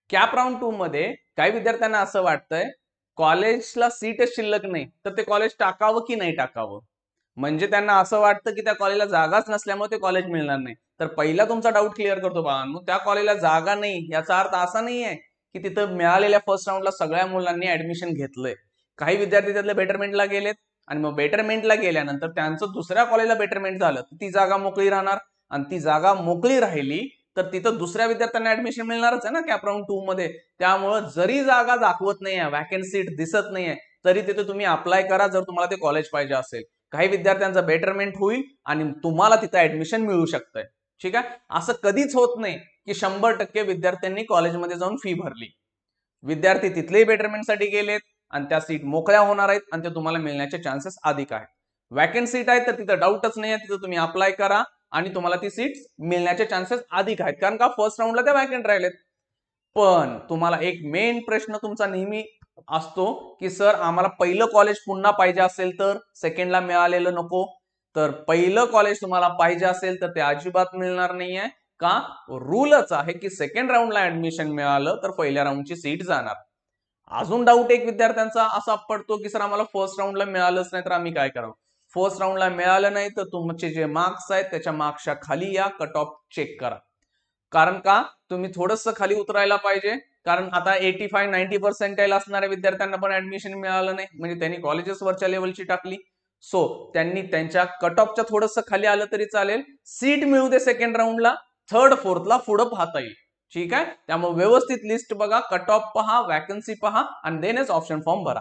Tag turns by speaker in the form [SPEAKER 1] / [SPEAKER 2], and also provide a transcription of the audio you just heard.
[SPEAKER 1] Cap round 2 मध्ये काही विद्यार्थ्यांना असं वाटतंय कॉलेजला सीटच शिल्लक नाही, तर ते कॉलेज टाकावं की नाही टाकावं. म्हणजे त्यांना असं वाटतं की त्या कॉलेजला जागाच नसल्यामुळे ते कॉलेज मिळणार नाही. तर पहिला तुमचा डाऊट क्लिअर करतो बाळांनो, त्या कॉलेजला जागा नाही याचा अर्थ असा नाहीये की तिथं मिळालेल्या फर्स्ट राऊंडला सगळ्या मुलांनी ऍडमिशन घेतलंय. काही विद्यार्थी त्यातले बेटरमेंटला गेलेत आणि मग बेटरमेंटला गेल्यानंतर त्यांचं दुसऱ्या कॉलेजला बेटरमेंट झालं तर ती जागा मोकळी राहणार, आणि ती जागा मोकळी राहिली तर तिथं दुसऱ्या विद्यार्थ्यांना ऍडमिशन मिळणारच आहे ना कॅप राऊंड 2 मध्ये. त्यामुळं जरी जागा दाखवत नाहीये, वॅकन्सी दिसत नाहीये, तरी तिथे तुम्ही अप्लाय करा जर तुम्हाला ते कॉलेज पाहिजे असेल. काही विद्यार्थ्यांचं बेटरमेंट होईल आणि तुम्हाला तिथं ऍडमिशन मिळू शकतंय. ठीक आहे. असं कधीच होत नाही की 100% विद्यार्थ्यांनी कॉलेजमध्ये जाऊन फी भरली. विद्यार्थी तिथलेही बेटरमेंटसाठी गेलेत आणि त्या सीट मोकळ्या होणार आहेत आणि ते तुम्हाला मिळण्याचे चान्सेस अधिक आहेत. वॅकंट सीट आहे तर तिथं डाऊटच नाही आहे, तिथं तुम्ही अप्लाय करा आणि तुम्हाला ती सीट मिळण्याचे चान्सेस अधिक आहेत, कारण का फर्स्ट राऊंडला त्या वॅकंट राहिलेत. पण तुम्हाला एक मेन प्रश्न तुमचा नेहमी असतो की सर आम्हाला पहिलं कॉलेज पुन्हा पाहिजे असेल तर सेकंडला मिळालेलं नको. तर पहिलं कॉलेज तुम्हाला पाहिजे असेल तर ते अजिबात मिळणार नाहीये. का? रूलच आहे की सेकंड राऊंडला ऍडमिशन मिळालं तर पहिल्या राऊंडची सीट जाणार. अजून डाऊट एक विद्यार्थ्यांचा असा पडतो की सर आम्हाला फर्स्ट राऊंडला मिळालंच नाही तर आम्ही काय करावं. फर्स्ट राऊंडला मिळालं नाही तर तुमचे जे मार्क्स आहेत त्याच्या मार्क्सच्या खाली या, कट ऑफ चेक करा. कारण का? तुम्ही थोडंसं खाली उतरायला पाहिजे, कारण आता 85-90% असणाऱ्या विद्यार्थ्यांना पण ऍडमिशन मिळालं नाही, म्हणजे त्यांनी कॉलेजेस वरच्या लेवलची टाकली. सो त्यांनी त्यांच्या कट ऑफच्या थोडंसं खाली आलं तरी चालेल, सीट मिळू दे सेकंड राऊंडला, थर्ड फोर्थला पुढं पाहता येईल. ठीक आहे. त्यामुळे व्यवस्थित लिस्ट बघा, कट ऑफ पहा, वॅकन्सी पहा आणि देनच ऑप्शन फॉर्म भरा.